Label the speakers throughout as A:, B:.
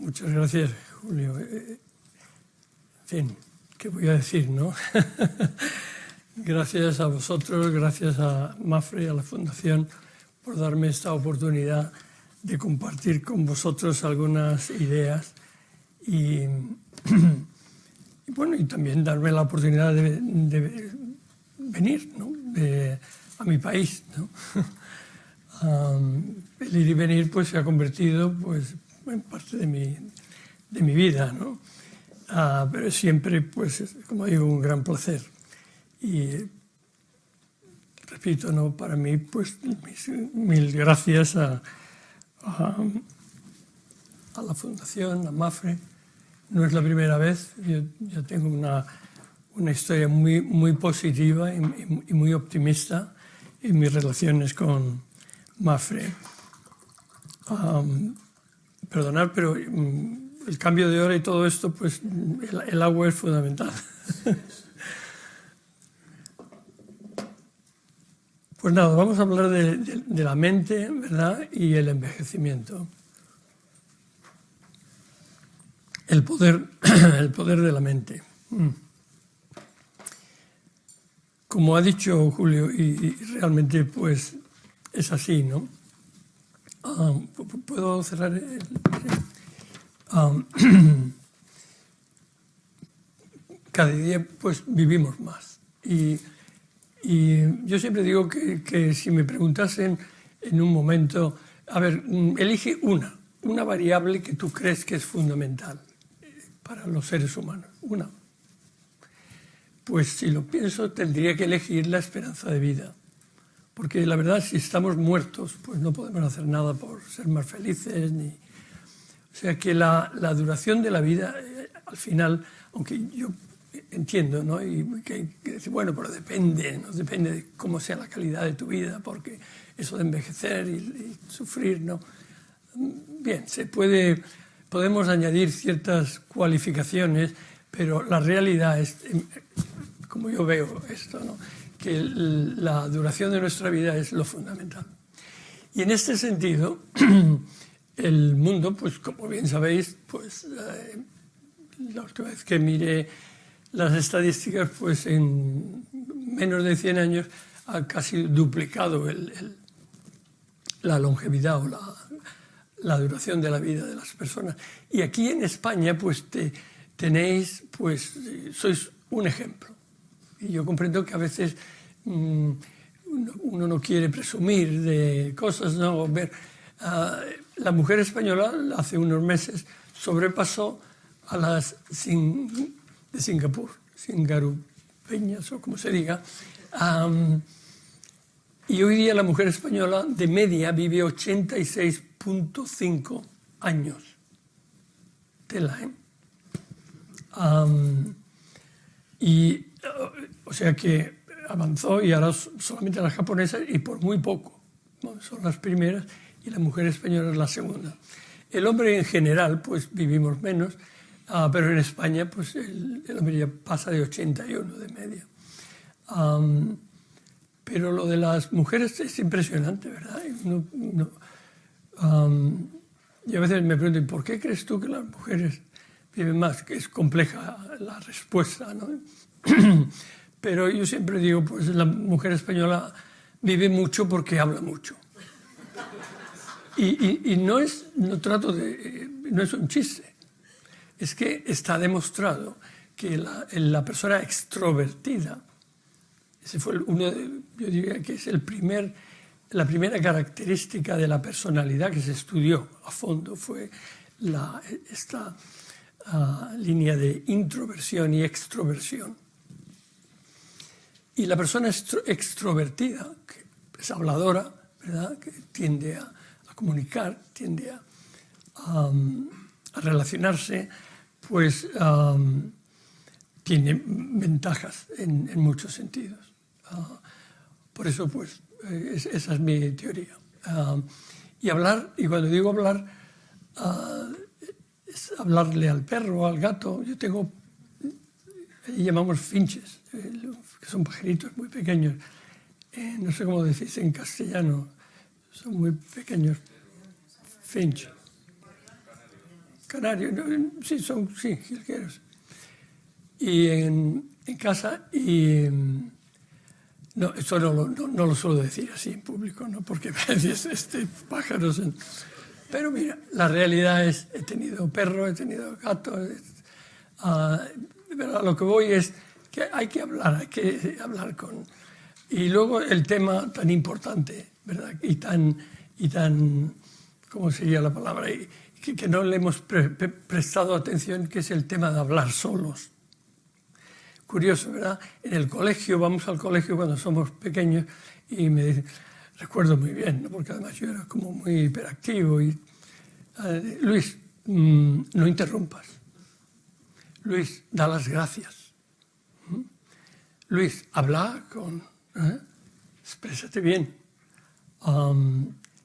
A: Muchas gracias, Julio. En fin, ¿qué voy a decir, no? Gracias a vosotros, gracias a Mapfre, a la Fundación, por darme esta oportunidad de compartir con vosotros algunas ideas y bueno, y también darme la oportunidad de venir, ¿no? A mi país, ¿no? El ir y venir pues se ha convertido pues en parte de mi vida, ¿no? Pero siempre pues como digo, un gran placer. Y repito, ¿no? Para mí pues mil gracias a la Fundación, a Mapfre. No es la primera vez, yo tengo una historia muy positiva y muy optimista en mis relaciones con Mapfre. Perdonad, pero el cambio de hora y todo esto, pues el agua es fundamental. Pues nada, vamos a hablar de la mente, ¿verdad? Y el envejecimiento. El poder de la mente. Como ha dicho Julio, y realmente pues es así, ¿no? ¿Puedo cerrar? Cada día pues vivimos más. Y yo siempre digo que si me preguntasen en un momento, a ver, elige una variable que tú crees que es fundamental para los seres humanos, una. Pues si lo pienso, tendría que elegir la esperanza de vida. Porque la verdad, si estamos muertos, pues no podemos hacer nada por ser más felices. O sea que la duración de la vida, al final, aunque yo entiendo, ¿no? Y que decir, bueno, pero depende, ¿no? Depende de cómo sea la calidad de tu vida, porque eso de envejecer y sufrir, ¿no? Bien, podemos añadir ciertas cualificaciones, pero la realidad es, como yo veo esto, ¿no? Que la duración de nuestra vida es lo fundamental. Y en este sentido, el mundo, pues como bien sabéis, pues la última vez que miré las estadísticas, pues en menos de 100 años ha casi duplicado la longevidad o la duración de la vida de las personas. Y aquí en España, pues tenéis, pues sois un ejemplo. Y yo comprendo que a veces uno no quiere presumir de cosas, ¿no? Ver, la mujer española hace unos meses sobrepasó a las de Singapur, singarupeñas o como se diga. Y hoy día la mujer española de media vive 86,5 años. Tela, ¿eh? O sea que avanzó y ahora solamente las japonesas y por muy poco, ¿no? Son las primeras y la mujer española es la segunda. El hombre en general pues vivimos menos, pero en España pues el hombre ya pasa de 81 de media. Pero lo de las mujeres es impresionante, ¿verdad? Yo a veces me pregunto, ¿por qué crees tú que las mujeres viven más? Que es compleja la respuesta, ¿no? Pero yo siempre digo, pues la mujer española vive mucho porque habla mucho. Y no es un chiste. Es que está demostrado que la persona extrovertida, ese fue yo diría que es la primera característica de la personalidad que se estudió a fondo, fue esta línea de introversión y extroversión. Y la persona extrovertida, que es habladora, ¿verdad? Que tiende a comunicar, tiende a relacionarse, pues tiene ventajas en muchos sentidos. Por eso, pues, esa es mi teoría. Y cuando digo hablar, es hablarle al perro, al gato. Yo tengo, llamamos finches, que son pajaritos muy pequeños. No sé cómo decís en castellano, son muy pequeños. Finch. canarios, sí, son jilgueros. Y en casa, y no, esto no lo suelo decir así en público, ¿no? Porque me dices, pájaros. Pero mira, la realidad es, he tenido perro, he tenido gato. Pero a lo que voy es que hay que hablar con... Y luego el tema tan importante, ¿verdad? Y tan ¿cómo sería la palabra? Y que no le hemos prestado atención, que es el tema de hablar solos. Curioso, ¿verdad? En el colegio, vamos al colegio cuando somos pequeños y me dicen, recuerdo muy bien, ¿no? Porque además yo era como muy hiperactivo y Luis, no interrumpas. Luis, da las gracias. Luis, habla exprésate bien.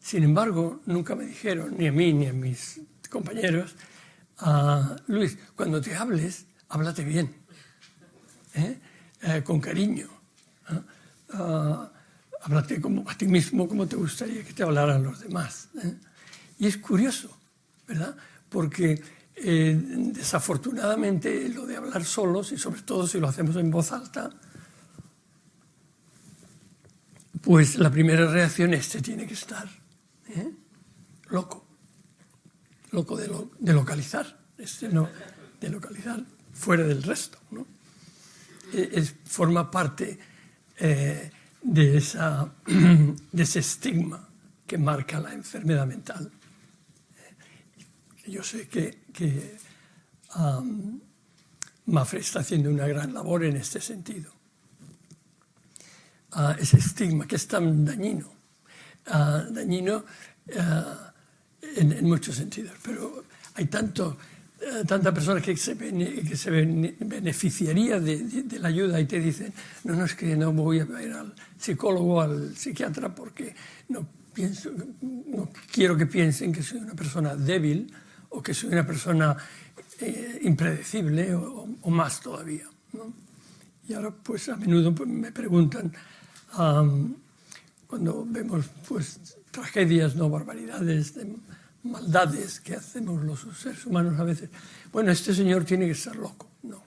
A: Sin embargo, nunca me dijeron, ni a mí ni a mis compañeros, Luis, cuando te hables, háblate bien. Con cariño. Háblate a ti mismo como te gustaría que te hablaran los demás. Y es curioso, ¿verdad? Porque desafortunadamente lo de hablar solos, y sobre todo si lo hacemos en voz alta, pues la primera reacción es: tiene que estar loco de localizar, de localizar fuera del resto, ¿no? Forma parte de ese estigma que marca la enfermedad mental. Yo sé que Mafre está haciendo una gran labor en este sentido. Ese estigma que es tan dañino en muchos sentidos, pero hay tanta persona que se beneficiaría de la ayuda y te dicen, no, es que no voy a ir al psicólogo, al psiquiatra, porque no quiero que piensen que soy una persona débil o que soy una persona impredecible o más todavía, ¿no? Y ahora pues a menudo me preguntan, cuando vemos pues tragedias, no barbaridades, maldades que hacemos los seres humanos a veces, bueno, este señor tiene que estar loco. No.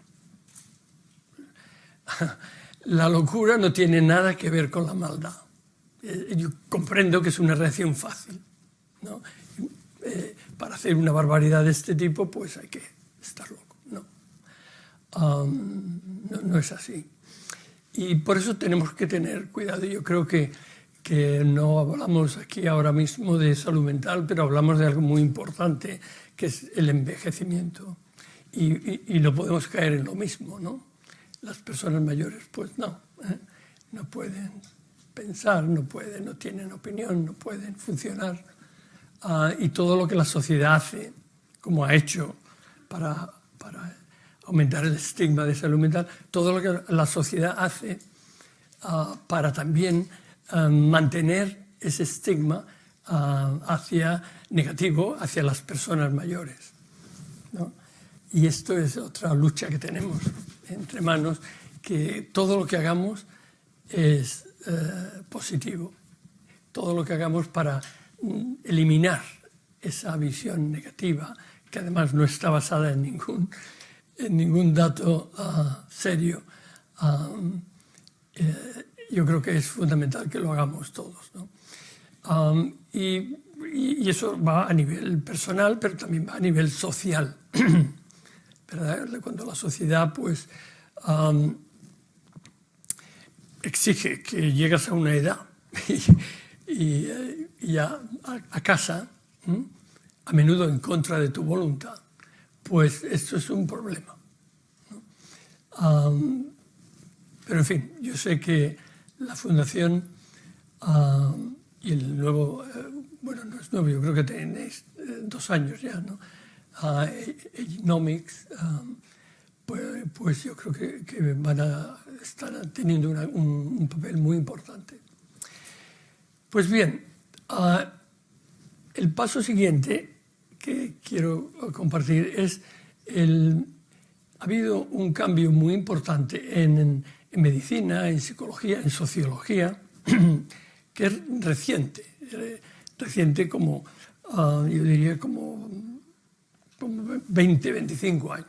A: La locura no tiene nada que ver con la maldad. Yo comprendo que es una reacción fácil, ¿no? Para hacer una barbaridad de este tipo, pues hay que estar loco. No es así. Y por eso tenemos que tener cuidado. Yo creo que no hablamos aquí ahora mismo de salud mental, pero hablamos de algo muy importante, que es el envejecimiento. Y no podemos caer en lo mismo, ¿no? Las personas mayores, pues no pueden pensar, no tienen opinión, no pueden funcionar. Y todo lo que la sociedad hace, como ha hecho para aumentar el estigma de salud mental, todo lo que la sociedad hace para también mantener ese estigma negativo hacia las personas mayores, ¿no? Y esto es otra lucha que tenemos entre manos, que todo lo que hagamos es positivo. Todo lo que hagamos para eliminar esa visión negativa, que además no está basada en ningún dato serio. Yo creo que es fundamental que lo hagamos todos, ¿no? Y eso va a nivel personal, pero también va a nivel social, ¿verdad? Cuando la sociedad pues exige que llegas a una edad y ya a casa, a menudo en contra de tu voluntad, pues esto es un problema, ¿no? Pero en fin, yo sé que la Fundación y el nuevo, bueno, no es nuevo, yo creo que tenéis 2 años ya, ¿no? Agenomics, pues yo creo que van a estar teniendo un papel muy importante. Pues bien, el paso siguiente que quiero compartir es ha habido un cambio muy importante en medicina, en psicología, en sociología, que es reciente como, yo diría como como 20, 25 años.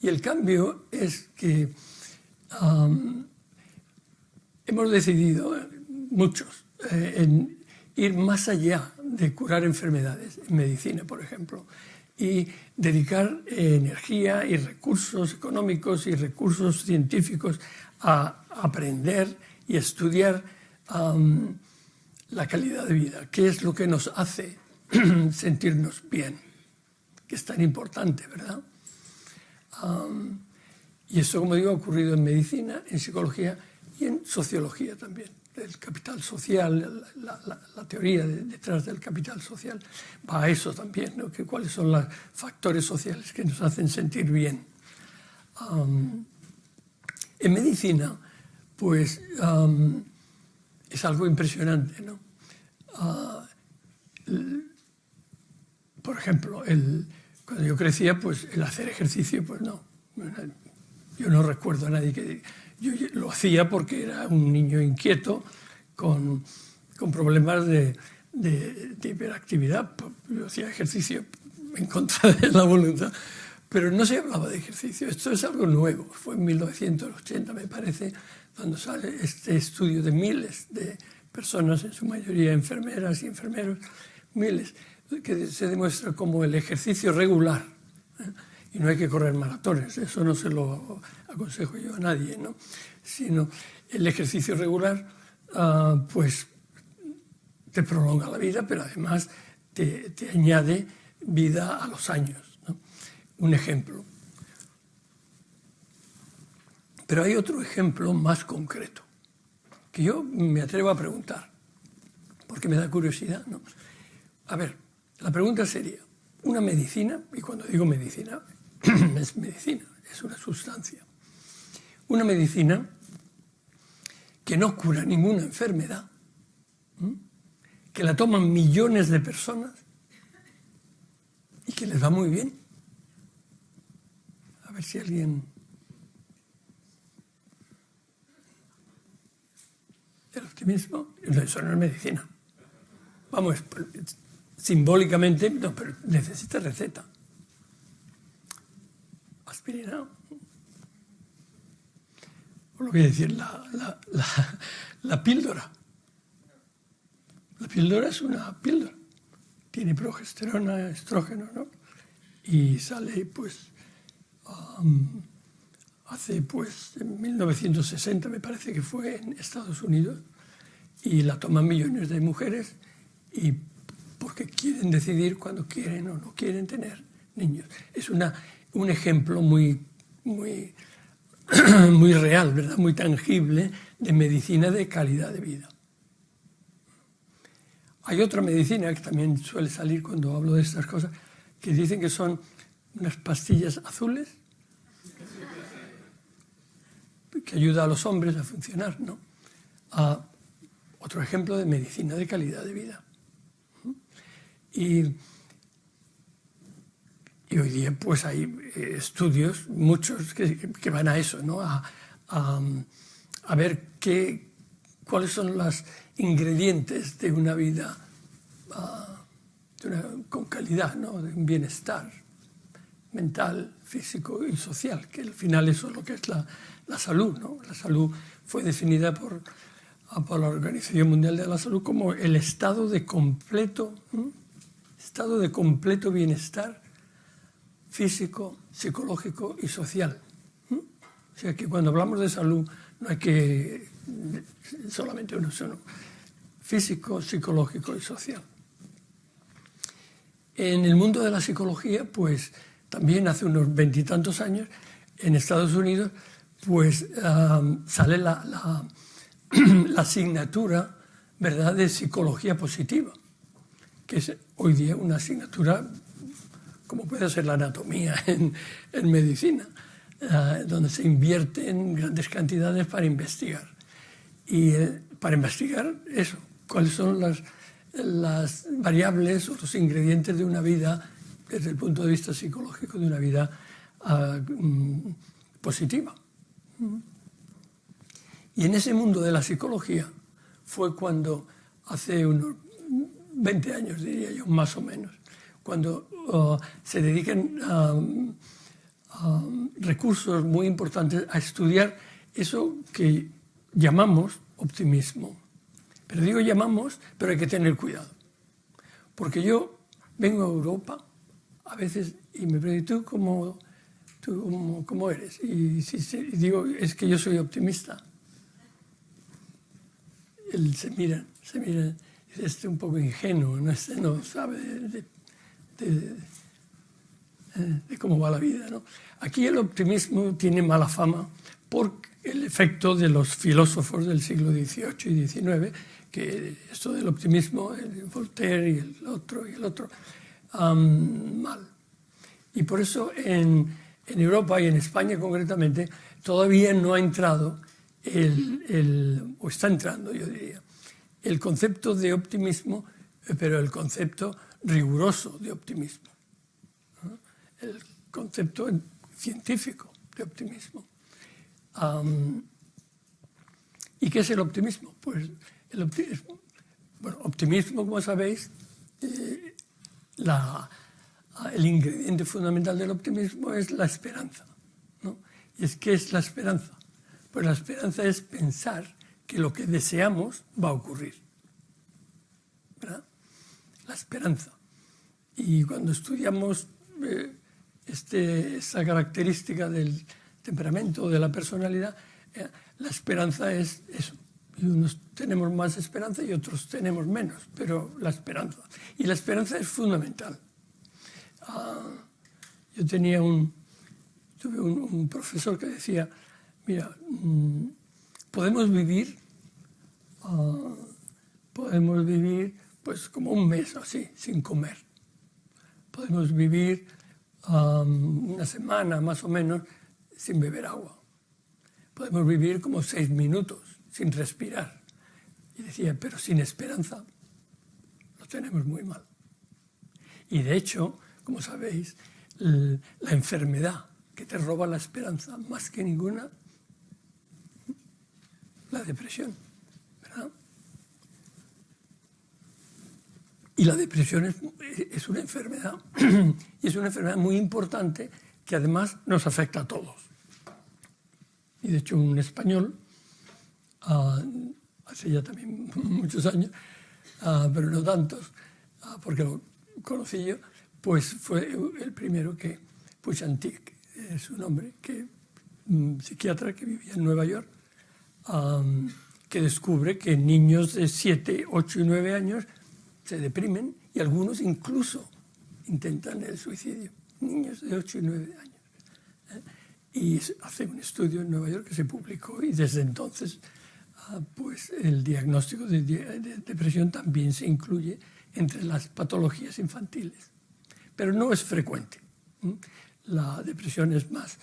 A: Y el cambio es que hemos decidido, muchos, en ir más allá de curar enfermedades, en medicina, por ejemplo, y dedicar energía y recursos económicos y recursos científicos a aprender y estudiar la calidad de vida, qué es lo que nos hace sentirnos bien, que es tan importante, ¿verdad? Y esto, como digo, ha ocurrido en medicina, en psicología y en sociología también. El capital social, la teoría detrás del capital social va a eso también, ¿no? Que cuáles son los factores sociales que nos hacen sentir bien. En medicina, pues, es algo impresionante, ¿no? Por ejemplo, cuando yo crecía, pues el hacer ejercicio, pues no. Yo no recuerdo a nadie que... Yo lo hacía porque era un niño inquieto con problemas de hiperactividad. Yo hacía ejercicio en contra de la voluntad, pero no se hablaba de ejercicio. Esto es algo nuevo. Fue en 1980, me parece, cuando sale este estudio de miles de personas, en su mayoría enfermeras y enfermeros, miles, que se demuestra como el ejercicio regular, y no hay que correr maratones, eso no se lo aconsejo yo a nadie, ¿no? Sino el ejercicio regular, pues te prolonga la vida, pero además te añade vida a los años, ¿no? Un ejemplo. Pero hay otro ejemplo más concreto, que yo me atrevo a preguntar, porque me da curiosidad, ¿no? A ver, la pregunta sería, una medicina, y cuando digo medicina, es medicina, es una sustancia. Una medicina que no cura ninguna enfermedad, que la toman millones de personas y que les va muy bien. A ver si alguien... El optimismo, eso no es medicina. Vamos, simbólicamente, no, pero necesita receta. Aspirina. O lo voy a decir, la píldora. La píldora es una píldora. Tiene progesterona, estrógeno, ¿no? Y sale, pues, hace, pues, en 1960, me parece que fue en Estados Unidos, y la toman millones de mujeres, y porque quieren decidir cuándo quieren o no quieren tener niños. Es un ejemplo muy real, ¿verdad? Muy tangible de medicina de calidad de vida. Hay otra medicina que también suele salir cuando hablo de estas cosas, que dicen que son unas pastillas azules que ayuda a los hombres a funcionar, ¿no? Otro ejemplo de medicina de calidad de vida. Y hoy día pues hay estudios, muchos, que van a eso, ¿no? A ver cuáles son los ingredientes de una vida con calidad, ¿no? De un bienestar mental, físico y social, que al final eso es lo que es la salud, ¿no? La salud fue definida por la Organización Mundial de la Salud como el estado de completo bienestar físico, psicológico y social. O sea que cuando hablamos de salud no hay que solamente uno solo, físico, psicológico y social. En el mundo de la psicología, pues también hace unos 20 y tantos años, en Estados Unidos, pues sale la asignatura, ¿verdad?, de psicología positiva, que es hoy día una asignatura como puede ser la anatomía en medicina, donde se invierten grandes cantidades para investigar. Y para investigar eso, cuáles son las variables o los ingredientes de una vida, desde el punto de vista psicológico, de una vida positiva. Y en ese mundo de la psicología fue cuando hace unos 20 años, diría yo, más o menos, cuando se dedican recursos muy importantes a estudiar eso que llamamos optimismo. Pero digo llamamos, pero hay que tener cuidado. Porque yo vengo a Europa a veces y me pregunto, ¿tú cómo eres? Y digo, es que yo soy optimista. Él se mira, dice, este es un poco ingenuo, no sabe de cómo va la vida, ¿no? Aquí el optimismo tiene mala fama por el efecto de los filósofos del siglo XVIII y XIX, que esto del optimismo, el Voltaire y el otro, mal. Y por eso en Europa y en España concretamente todavía no ha entrado o está entrando, yo diría, el concepto de optimismo, pero el concepto riguroso de optimismo, ¿no? El concepto científico de optimismo. ¿Y qué es el optimismo? Pues el optimismo, como sabéis, el ingrediente fundamental del optimismo es la esperanza, ¿no? ¿Y qué es la esperanza? Pues la esperanza es pensar que lo que deseamos va a ocurrir, ¿verdad? La esperanza. Y cuando estudiamos esta característica del temperamento o de la personalidad, la esperanza es eso. Y unos tenemos más esperanza y otros tenemos menos, pero la esperanza. Y la esperanza es fundamental. Yo tuve un profesor que decía, mira, podemos vivir pues como un mes o así, sin comer. Podemos vivir una semana más o menos sin beber agua. Podemos vivir como 6 minutos sin respirar. Y decía, pero sin esperanza lo tenemos muy mal. Y de hecho, como sabéis, la enfermedad que te roba la esperanza más que ninguna, la depresión, ¿verdad? Y la depresión es una enfermedad, y es una enfermedad muy importante que además nos afecta a todos. Y de hecho un español, hace ya también muchos años, pero no tantos, porque lo conocí yo, pues fue el primero que, Puig-Antich, es su nombre, un psiquiatra que vivía en Nueva York, que descubre que niños de 7, 8 y 9 años se deprimen y algunos incluso intentan el suicidio. Niños de 8 y 9 años. Y hace un estudio en Nueva York que se publicó y desde entonces pues el diagnóstico de depresión también se incluye entre las patologías infantiles. Pero no es frecuente. La depresión es más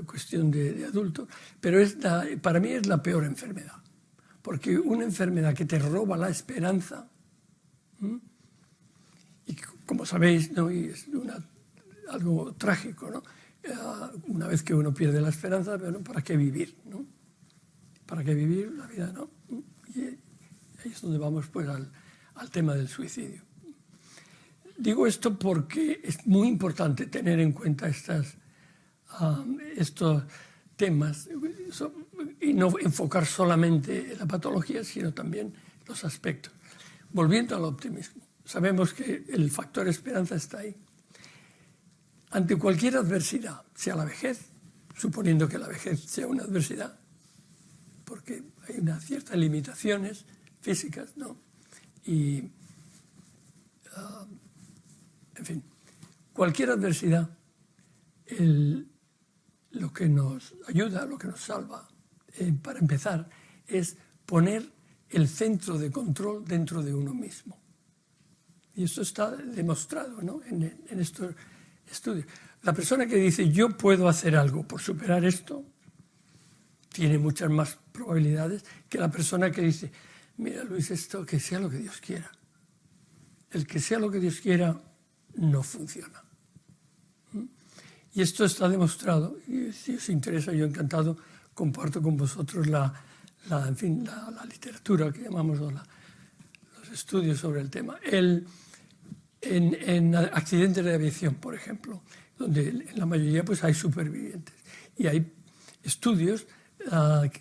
A: cuestión de adultos, pero para mí es la peor enfermedad. Porque una enfermedad que te roba la esperanza, y como sabéis, ¿no? Y es algo trágico, ¿no? Una vez que uno pierde la esperanza, bueno, ¿para qué vivir, no? ¿Para qué vivir la vida, no? Y ahí es donde vamos pues al tema del suicidio. Digo esto porque es muy importante tener en cuenta estos temas y no enfocar solamente la patología, sino también los aspectos. Volviendo al optimismo, sabemos que el factor esperanza está ahí. Ante cualquier adversidad, sea la vejez, suponiendo que la vejez sea una adversidad, porque hay unas ciertas limitaciones físicas, ¿no? Y, en fin, cualquier adversidad, lo que nos ayuda, lo que nos salva, para empezar, es poner el centro de control dentro de uno mismo. Y esto está demostrado, ¿no? en estos estudios. La persona que dice yo puedo hacer algo por superar esto tiene muchas más probabilidades que la persona que dice mira Luis, esto que sea lo que Dios quiera. El que sea lo que Dios quiera no funciona. Y esto está demostrado y si os interesa yo encantado comparto con vosotros la literatura que llamamos los estudios sobre el tema. en accidentes de aviación, por ejemplo, donde en la mayoría pues hay supervivientes. Y hay estudios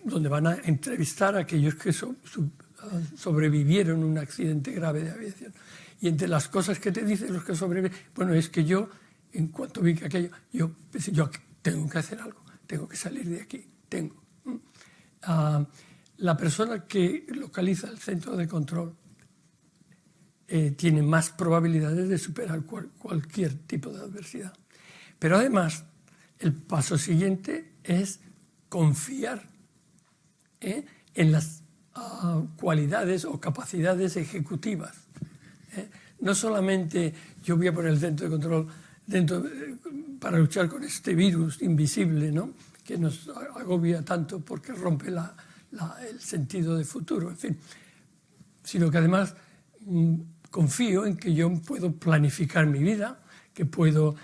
A: donde van a entrevistar a aquellos que sobrevivieron un accidente grave de aviación. Y entre las cosas que te dicen los que sobreviven, bueno, es que yo, en cuanto vi que aquello, yo pensé, yo tengo que hacer algo, tengo que salir de aquí, tengo. La persona que localiza el centro de control tiene más probabilidades de superar cualquier tipo de adversidad. Pero además, el paso siguiente es confiar en las cualidades o capacidades ejecutivas. No solamente yo voy a poner el centro de control para luchar con este virus invisible, ¿no?, que nos agobia tanto porque rompe el sentido de futuro, en fin, sino que además confío en que yo puedo planificar mi vida, que puedo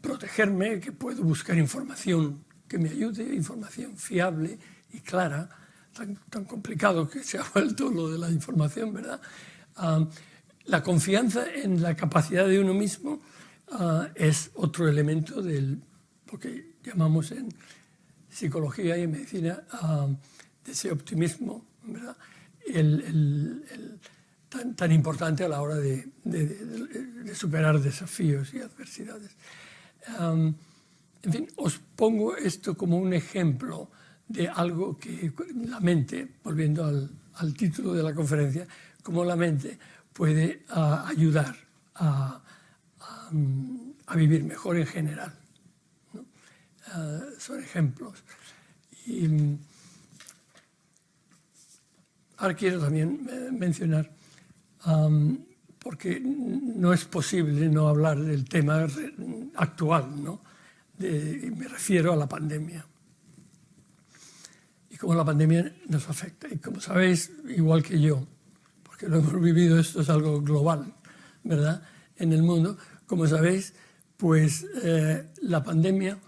A: protegerme, que puedo buscar información que me ayude, información fiable y clara, tan complicado que se ha vuelto lo de la información, ¿verdad? La confianza en la capacidad de uno mismo es otro elemento de lo que llamamos en psicología y en medicina de ese optimismo, ¿verdad?, tan importante a la hora de superar desafíos y adversidades. En fin, os pongo esto como un ejemplo de algo que la mente, volviendo al título de la conferencia, cómo la mente puede ayudar a vivir mejor en general, ¿no? Son ejemplos. Y ahora quiero también mencionar, porque no es posible no hablar del tema actual, ¿no? Me refiero a la pandemia. Y cómo la pandemia nos afecta. Y como sabéis, igual que yo, porque lo hemos vivido, esto es algo global, ¿verdad?, en el mundo. Como sabéis, pues la pandemia,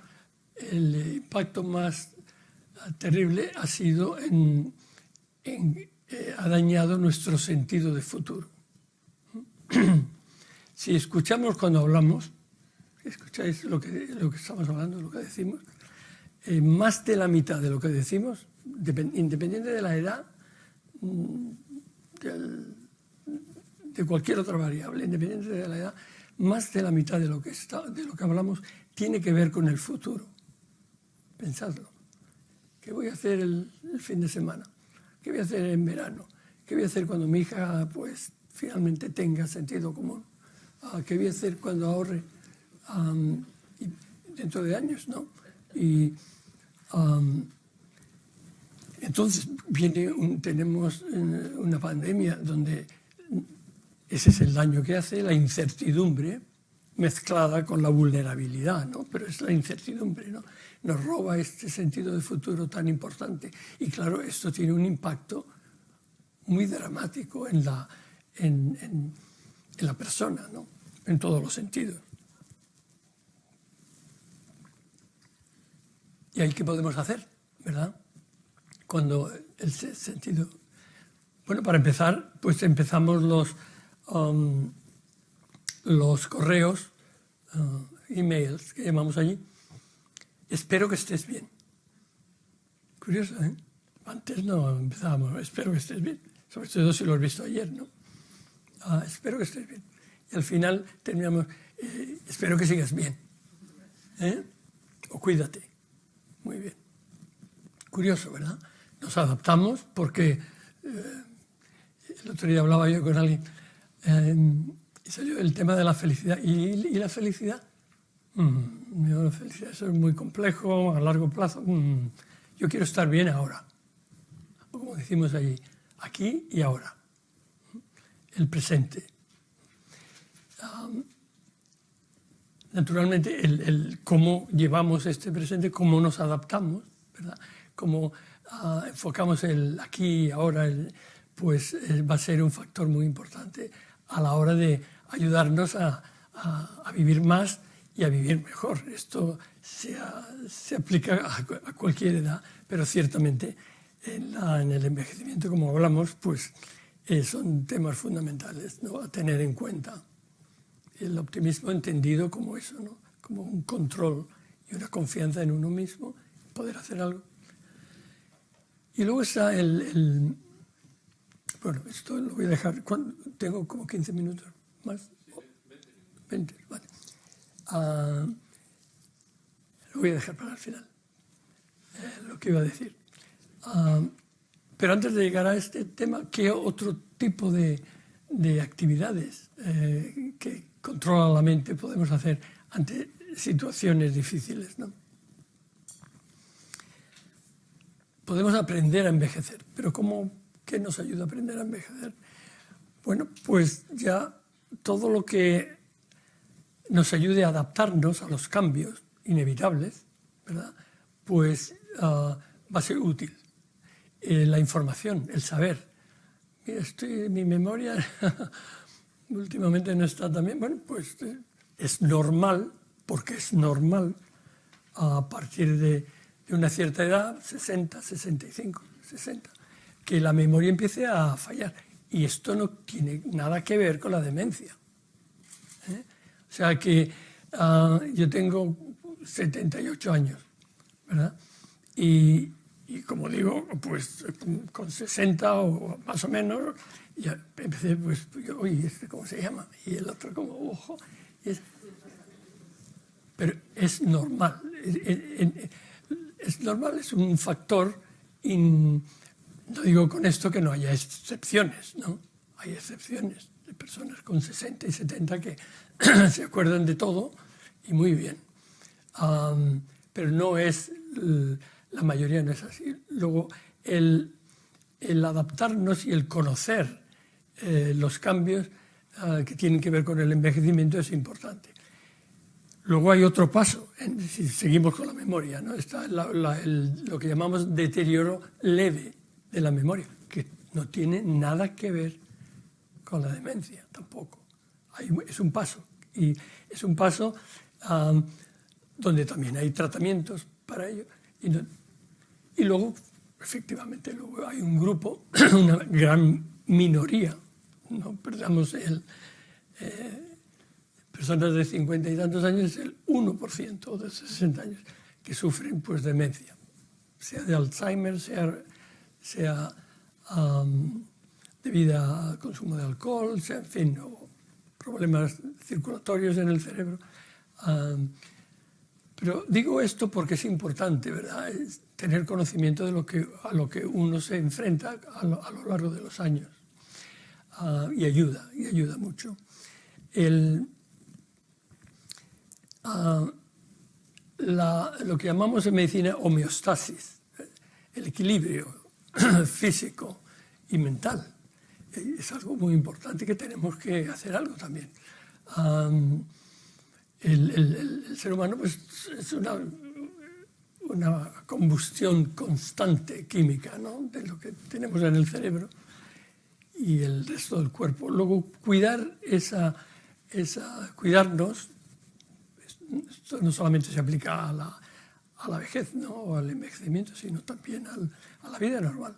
A: el impacto más terrible ha sido ha dañado nuestro sentido de futuro. Si escuchamos cuando hablamos, si escucháis lo que estamos hablando, lo que decimos, más de la mitad de lo que decimos, independiente de la edad, de cualquier otra variable, independiente de la edad, más de la mitad de lo que hablamos tiene que ver con el futuro. Pensadlo. ¿Qué voy a hacer el fin de semana? ¿Qué voy a hacer en verano? ¿Qué voy a hacer cuando mi hija pues finalmente tenga sentido común? ¿Qué voy a hacer cuando ahorre dentro de años, ¿no? Y entonces tenemos una pandemia donde ese es el daño que hace, la incertidumbre mezclada con la vulnerabilidad, ¿no? Pero es la incertidumbre, ¿no? Nos roba este sentido de futuro tan importante. Y claro, esto tiene un impacto muy dramático en la persona, ¿no?, en todos los sentidos. ¿Y ahí qué podemos hacer, verdad? Cuando el sentido... Bueno, para empezar, pues empezamos los correos, emails que llamamos allí. Espero que estés bien. Curioso, ¿eh? Antes no empezábamos, espero que estés bien. Sobre todo si lo has visto ayer, ¿no? Espero que estés bien. Y al final terminamos, espero que sigas bien. O cuídate. Muy bien. Curioso, ¿verdad? Nos adaptamos porque el otro día hablaba yo con alguien y salió el tema de la felicidad. ¿Y la felicidad? La felicidad, eso es muy complejo, a largo plazo. Yo quiero estar bien ahora. O como decimos allí, aquí y ahora. El presente. Naturalmente, el cómo llevamos este presente, cómo nos adaptamos, ¿verdad?, cómo enfocamos el aquí y ahora, pues va a ser un factor muy importante a la hora de ayudarnos a vivir más y a vivir mejor. Esto se aplica a cualquier edad, pero ciertamente en el envejecimiento, como hablamos, pues son temas fundamentales, ¿no?, a tener en cuenta. El optimismo entendido como eso, ¿no? Como un control y una confianza en uno mismo, poder hacer algo. Y luego está bueno, esto lo voy a dejar, tengo como 15 minutos más. 20, vale. Lo voy a dejar para el final, lo que iba a decir. Pero antes de llegar a este tema, ¿qué otro tipo de actividades que controlan la mente podemos hacer ante situaciones difíciles, ¿no? Podemos aprender a envejecer, pero ¿qué nos ayuda a aprender a envejecer? Bueno, pues ya todo lo que nos ayude a adaptarnos a los cambios inevitables, ¿verdad? Pues va a ser útil. La información, el saber. Mira, mi memoria últimamente no está tan bien. Bueno, pues es normal, porque es normal a partir de una cierta edad, 60, 65, 60, que la memoria empiece a fallar. Y esto no tiene nada que ver con la demencia. O sea que yo tengo 78 años, ¿verdad? Y como digo, pues con 60 o más o menos, ya empecé, pues, oye, ¿este cómo se llama? Y el otro como, ojo. Pero es normal. Es normal, es un factor. No digo con esto que no haya excepciones, ¿no? Hay excepciones de personas con 60 y 70 que se acuerdan de todo y muy bien. Pero no es, la mayoría no es así. Luego, el adaptarnos y el conocer los cambios que tienen que ver con el envejecimiento es importante. Luego hay otro paso, si seguimos con la memoria, ¿no? Está lo que llamamos deterioro leve de la memoria, que no tiene nada que ver con la demencia tampoco. Es un paso, y es un paso donde también hay tratamientos para ello. Y luego, efectivamente, luego hay un grupo, una gran minoría, no perdamos personas de 50 y tantos años, es el 1% de 60 años que sufren pues demencia, sea de Alzheimer, sea debido al consumo de alcohol, sea, en fin, o problemas circulatorios en el cerebro. Pero digo esto porque es importante, ¿verdad? Es tener conocimiento de a lo que uno se enfrenta a lo largo de los años. Y ayuda mucho. Lo que llamamos en medicina homeostasis, el equilibrio físico y mental, es algo muy importante que tenemos que hacer algo también. El ser humano pues, es una combustión constante química, ¿no? De lo que tenemos en el cerebro y el resto del cuerpo. Luego, cuidarnos, esto no solamente se aplica a la vejez, ¿no? O al envejecimiento, sino también a la vida normal.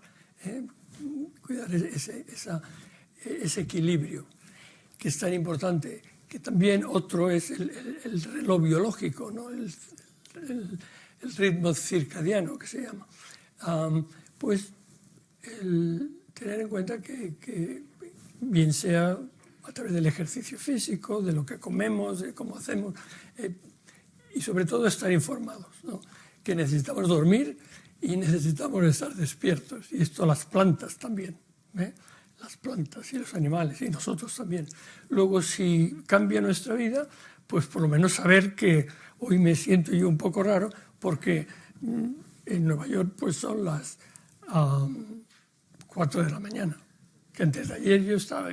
A: Cuidar ese equilibrio que es tan importante, que también otro es el reloj biológico, ¿no? El ritmo circadiano, que se llama. Pues tener en cuenta que bien sea a través del ejercicio físico, de lo que comemos, de cómo hacemos, y sobre todo estar informados, ¿no? Que necesitamos dormir y necesitamos estar despiertos. Y esto las plantas también, las plantas y los animales, y nosotros también. Luego, si cambia nuestra vida, pues por lo menos saber que hoy me siento yo un poco raro, porque en Nueva York pues son las 4 de la mañana, que antes de ayer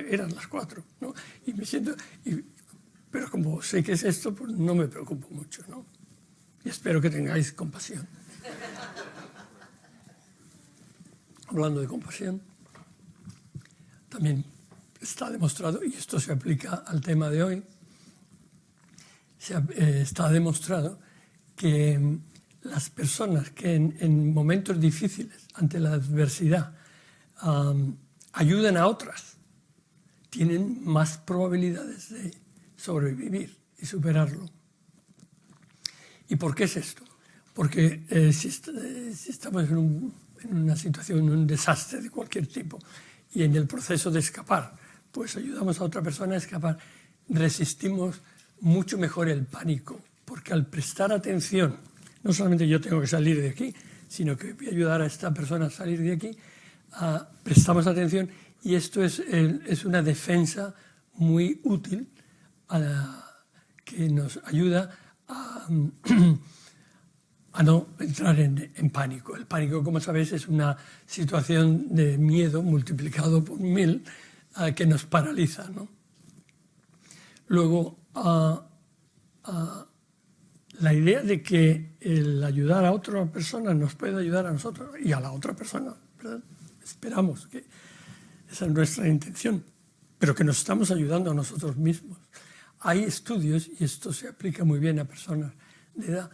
A: eran las 4, ¿no? Y me siento, pero como sé que es esto, pues no me preocupo mucho, ¿no? Y espero que tengáis compasión. Hablando de compasión, también está demostrado, y esto se aplica al tema de hoy, está demostrado que las personas que en momentos difíciles, ante la adversidad, ayudan a otras, tienen más probabilidades sobrevivir y superarlo. ¿Y por qué es esto? Porque si estamos en una situación, en un desastre de cualquier tipo, y en el proceso de escapar, pues ayudamos a otra persona a escapar, resistimos mucho mejor el pánico, porque al prestar atención, no solamente yo tengo que salir de aquí, sino que voy a ayudar a esta persona a salir de aquí, prestamos atención, y esto es una defensa muy útil que nos ayuda a no entrar en pánico. El pánico, como sabéis, es una situación de miedo multiplicado por 1000 que nos paraliza, ¿no? Luego, la idea de que el ayudar a otra persona nos puede ayudar a nosotros y a la otra persona, ¿verdad? Esperamos que esa es nuestra intención, pero que nos estamos ayudando a nosotros mismos. Hay estudios, y esto se aplica muy bien a personas de edad,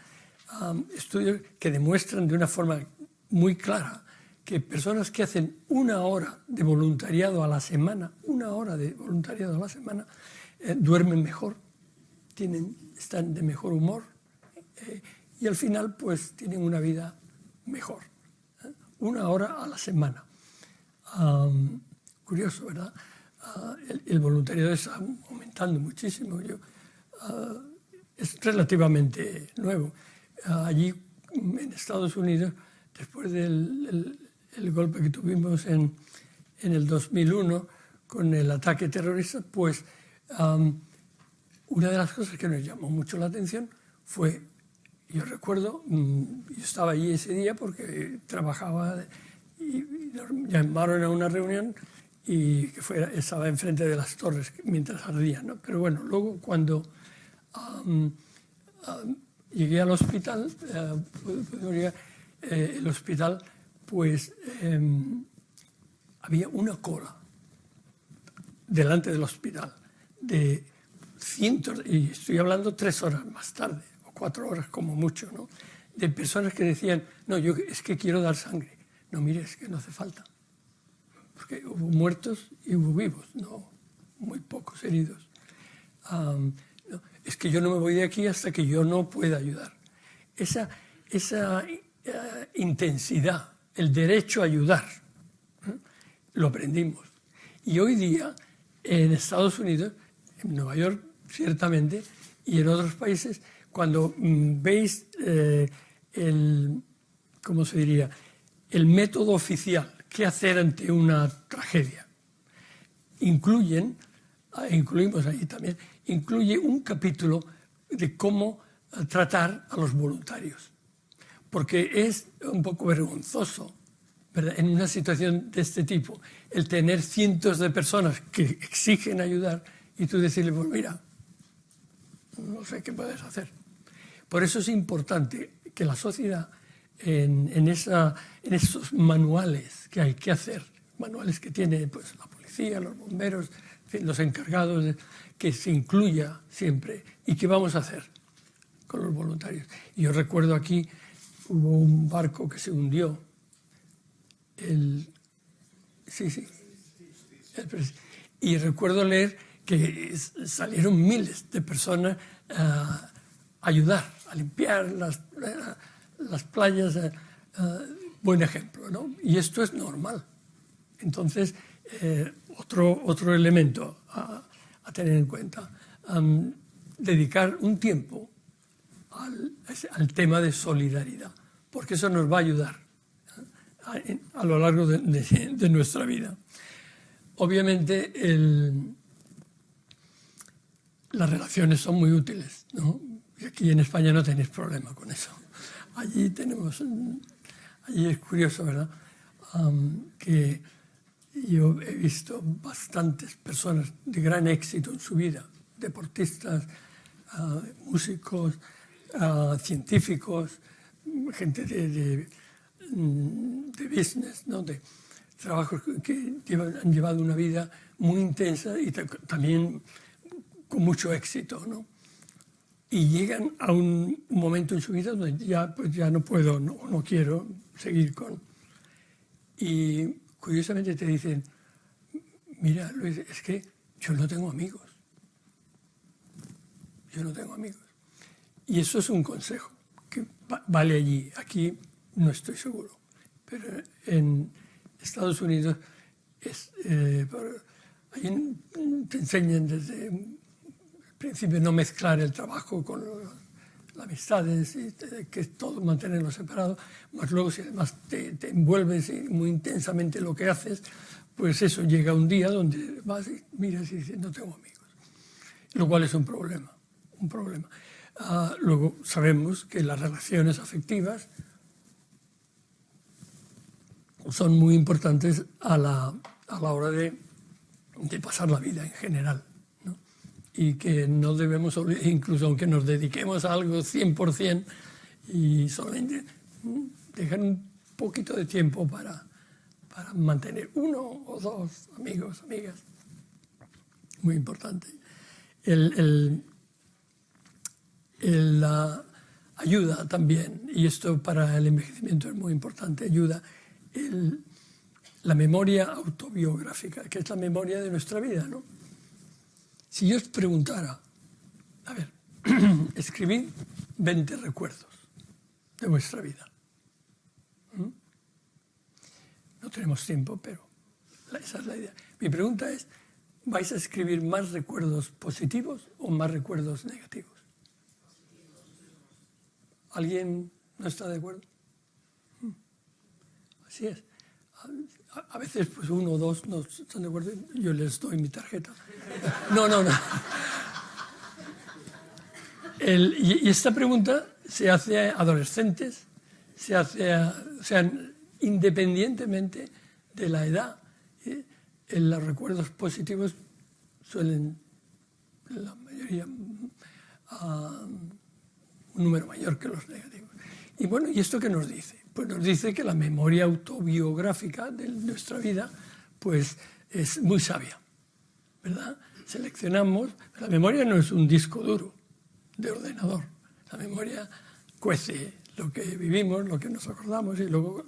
A: estudios que demuestran de una forma muy clara que personas que hacen 1 hora de voluntariado a la semana, 1 hora de voluntariado a la semana, duermen mejor, están de mejor humor y al final pues tienen una vida mejor. 1 hora a la semana. Curioso, ¿verdad? El voluntariado está aumentando muchísimo. Es relativamente nuevo. Allí en Estados Unidos, después del golpe que tuvimos en el 2001 con el ataque terrorista, pues una de las cosas que nos llamó mucho la atención fue, yo recuerdo, yo estaba allí ese día porque trabajaba y nos llamaron a una reunión y estaba enfrente de las torres mientras ardían, ¿no? Pero bueno, luego cuando llegué al hospital, el hospital, pues había una cola delante del hospital de cientos, y estoy hablando 3 horas más tarde, o 4 horas como mucho, ¿no? De personas que decían, no, yo es que quiero dar sangre. No, mire, es que no hace falta. Porque hubo muertos y hubo vivos, no muy pocos heridos. No, es que yo no me voy de aquí hasta que yo no pueda ayudar. Esa intensidad, el derecho a ayudar, lo aprendimos. Y hoy día, en Estados Unidos, en Nueva York, ciertamente, y en otros países, cuando veis ¿cómo se diría?, el método oficial, qué hacer ante una tragedia, incluimos ahí también, incluye un capítulo de cómo tratar a los voluntarios. Porque es un poco vergonzoso, ¿verdad?, en una situación de este tipo, el tener cientos de personas que exigen ayudar y tú decirle, pues mira, no sé qué puedes hacer. Por eso es importante que la sociedad, en estos manuales que hay que hacer, manuales que tiene pues, la policía, los bomberos, en fin, los encargados, que se incluya siempre. ¿Y qué vamos a hacer con los voluntarios? Y yo recuerdo aquí, hubo un barco que se hundió, y recuerdo leer que salieron miles de personas a ayudar, a limpiar las playas, buen ejemplo, ¿no? Y esto es normal. Entonces, otro elemento a tener en cuenta, dedicar un tiempo al tema de solidaridad, porque eso nos va a ayudar a lo largo de nuestra vida. Obviamente, las relaciones son muy útiles, ¿no? Y aquí en España no tenéis problema con eso. Allí es curioso, ¿verdad? Que yo he visto bastantes personas de gran éxito en su vida, deportistas, músicos, científicos, gente de business, ¿no?, de trabajos que han llevado una vida muy intensa y también con mucho éxito, ¿no? Y llegan a un momento en su vida donde ya no puedo, no quiero seguir con. Y curiosamente te dicen, mira, Luis, es que yo no tengo amigos. yo no tengo amigos. Y eso es un consejo que vale allí. Aquí no estoy seguro. Pero en Estados Unidos ahí te enseñan desde el principio no mezclar el trabajo con las amistades, y que todo mantenerlo separado. Más luego, si además te envuelves muy intensamente en lo que haces, pues eso llega un día donde vas y miras y dices, no tengo amigos. Lo cual es un problema. Luego sabemos que las relaciones afectivas son muy importantes a la hora de pasar la vida en general, ¿no? Y que no debemos olvidar, incluso aunque nos dediquemos a algo 100%, y solamente dejar un poquito de tiempo para mantener uno o dos amigos, amigas. Muy importante. La ayuda también, y esto para el envejecimiento es muy importante, ayuda la memoria autobiográfica, que es la memoria de nuestra vida, ¿no? Si yo os preguntara, a ver, escribid 20 recuerdos de vuestra vida. No tenemos tiempo, pero esa es la idea. Mi pregunta es, ¿vais a escribir más recuerdos positivos o más recuerdos negativos? ¿Alguien no está de acuerdo? Así es. A veces pues uno o dos no están de acuerdo, yo les doy mi tarjeta. No. Y esta pregunta se hace a adolescentes, o sea, independientemente de la edad. Los recuerdos positivos suelen, la mayoría, un número mayor que los negativos. Y bueno, ¿y esto qué nos dice? Pues nos dice que la memoria autobiográfica de nuestra vida pues es muy sabia, ¿verdad? Seleccionamos, la memoria no es un disco duro de ordenador, la memoria cuece lo que vivimos, lo que nos acordamos, y luego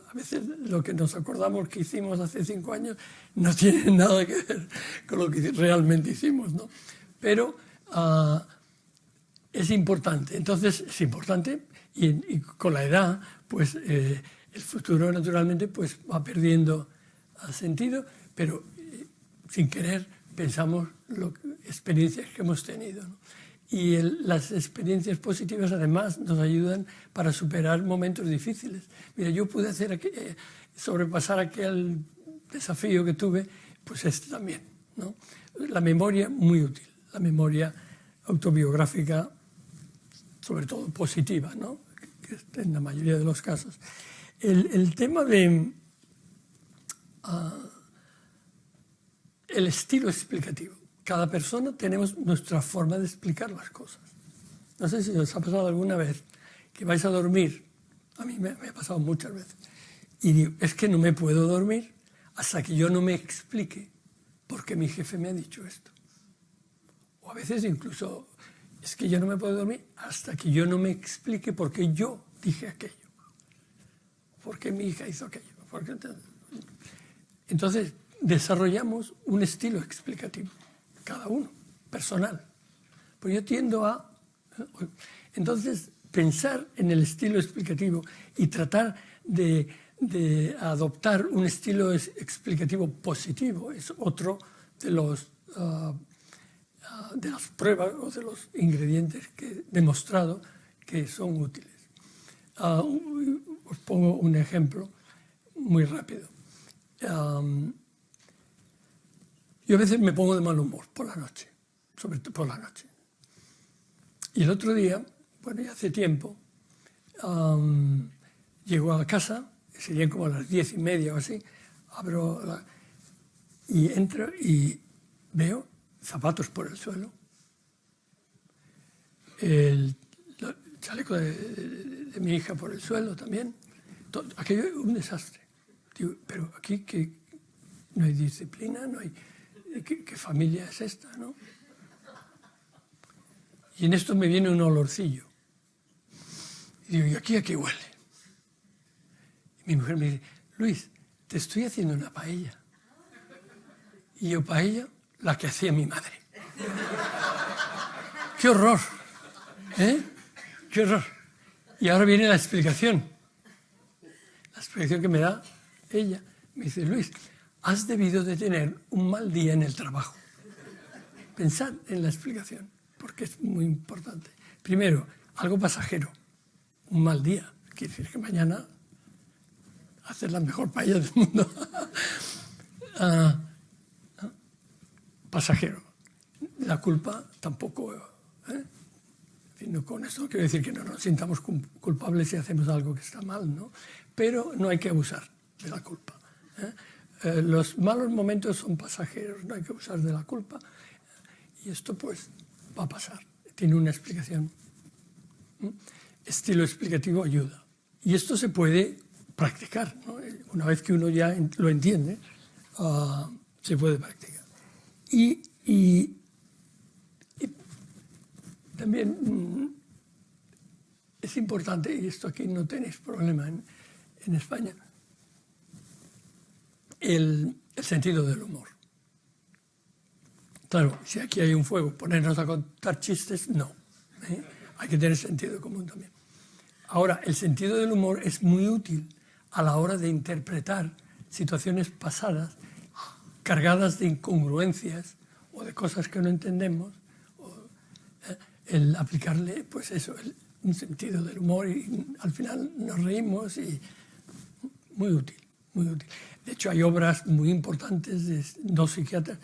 A: a veces lo que nos acordamos que hicimos hace 5 años no tiene nada que ver con lo que realmente hicimos, ¿no? Pero es importante, entonces es importante, y con la edad pues el futuro naturalmente pues va perdiendo sentido, pero sin querer pensamos experiencias que hemos tenido, ¿no? Y las experiencias positivas además nos ayudan para superar momentos difíciles. Mira, yo pude sobrepasar aquel desafío que tuve, pues este también, ¿no? La memoria muy útil, la memoria autobiográfica, sobre todo positiva, ¿no? Que en la mayoría de los casos. El tema de el estilo explicativo. Cada persona tenemos nuestra forma de explicar las cosas. No sé si os ha pasado alguna vez que vais a dormir, a mí me ha pasado muchas veces, y digo, es que no me puedo dormir hasta que yo no me explique por qué mi jefe me ha dicho esto. O a veces incluso, es que yo no me puedo dormir hasta que yo no me explique por qué yo dije aquello, por qué mi hija hizo aquello. Entonces, desarrollamos un estilo explicativo, cada uno, personal. Pues yo tiendo a... Entonces, pensar en el estilo explicativo y tratar de adoptar un estilo explicativo positivo es otro de las pruebas o de los ingredientes que he demostrado que son útiles. Os pongo un ejemplo muy rápido. Yo a veces me pongo de mal humor por la noche, sobre todo por la noche. Y el otro día, bueno, ya hace tiempo, llego a casa, serían como las 10:30 o así, y entro y veo zapatos por el suelo, el chaleco de mi hija por el suelo también. Aquello es un desastre. Digo, pero aquí que no hay disciplina, no hay... ¿Qué familia es esta, no? Y en esto me viene un olorcillo. Y digo, ¿y aquí a qué huele? Y mi mujer me dice, Luis, te estoy haciendo una paella. Y yo, paella, la que hacía mi madre. ¡Qué horror! ¿Eh? ¡Qué horror! Y ahora viene la explicación. La explicación que me da ella. Me dice, Luis, has debido de tener un mal día en el trabajo. Pensad en la explicación, porque es muy importante. Primero, algo pasajero. Un mal día. Quiere decir que mañana haces la mejor paella del mundo. Pasajero. La culpa tampoco... No, con esto no quiero decir que no nos sintamos culpables si hacemos algo que está mal, ¿no? Pero no hay que abusar de la culpa. Los malos momentos son pasajeros, no hay que abusar de la culpa. Y esto pues va a pasar, tiene una explicación. Estilo explicativo ayuda. Y esto se puede practicar, ¿no? Una vez que uno ya lo entiende, se puede practicar. Y también es importante, y esto aquí no tenéis problema en España, el sentido del humor. Claro, si aquí hay un fuego, ponernos a contar chistes, no. Hay que tener sentido común también. Ahora, el sentido del humor es muy útil a la hora de interpretar situaciones pasadas cargadas de incongruencias o de cosas que no entendemos, el aplicarle, pues eso, un sentido del humor y al final nos reímos y muy útil, muy útil. De hecho, hay obras muy importantes de dos psiquiatras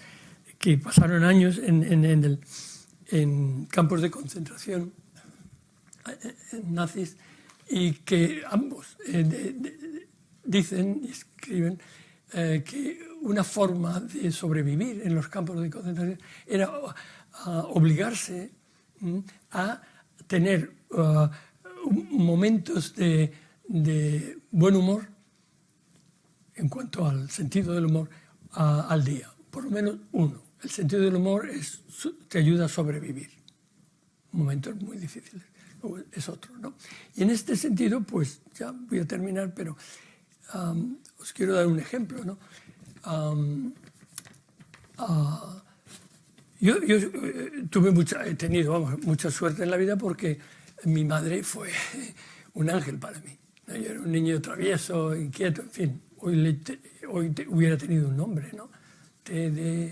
A: que pasaron años en campos de concentración nazis y que ambos dicen y escriben que una forma de sobrevivir en los campos de concentración era obligarse a tener momentos de buen humor en cuanto al sentido del humor al día, por lo menos uno. El sentido del humor te ayuda a sobrevivir momentos muy difíciles, es otro, ¿no? Y en este sentido, pues ya voy a terminar, pero os quiero dar un ejemplo, ¿no? Yo he tenido mucha suerte en la vida porque mi madre fue un ángel para mí, ¿no? Yo era un niño travieso, inquieto, en fin. Hoy hubiera tenido un nombre, ¿no? TDAH.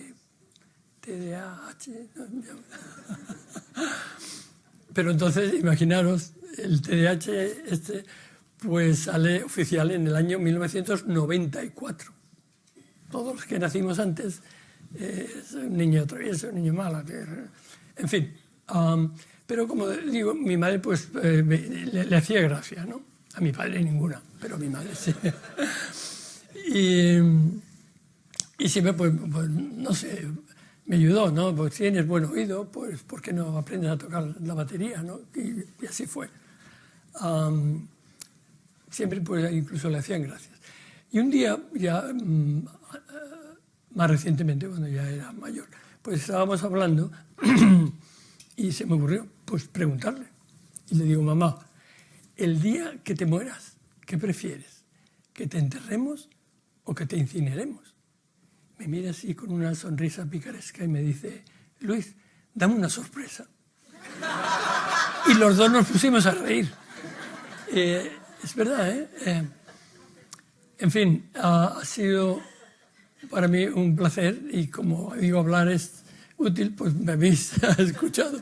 A: Pero entonces, imaginaros, el TDAH pues sale oficial en el año 1994. Todos los que nacimos antes, un niño travieso, un niño malo, en fin. Pero como digo, mi madre pues le hacía gracia, ¿no? A mi padre ninguna, pero a mi madre sí. Y siempre, pues, no sé, me ayudó, ¿no? Pues si tienes buen oído, pues ¿por qué no aprendes a tocar la batería, ¿no? Y así fue. Siempre, pues, incluso le hacían gracias. Y un día, ya más recientemente, cuando ya era mayor, pues estábamos hablando y se me ocurrió, pues, preguntarle. Y le digo, mamá, el día que te mueras, ¿qué prefieres? ¿Que te enterremos o que te incineremos? Me mira así con una sonrisa picaresca y me dice, Luis, dame una sorpresa. Y los dos nos pusimos a reír. Es verdad, ¿eh? En fin, ha sido para mí un placer y como digo, hablar es útil, pues me habéis escuchado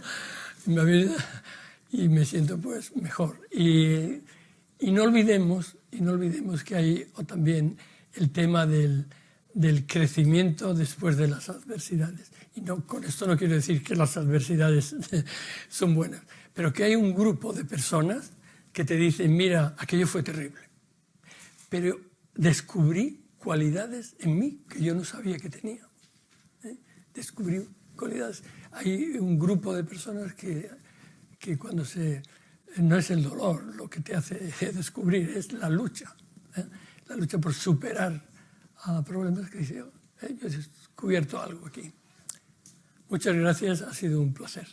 A: y me siento pues mejor. Y no olvidemos que hay también el tema del crecimiento después de las adversidades. Y no, con esto no quiero decir que las adversidades son buenas, pero que hay un grupo de personas que te dicen, mira, aquello fue terrible, pero descubrí cualidades en mí que yo no sabía que tenía. Descubrí cualidades. Hay un grupo de personas que cuando no es el dolor lo que te hace descubrir, es la lucha. La lucha por superar problemas que dice, yo he descubierto algo aquí. Muchas gracias, ha sido un placer.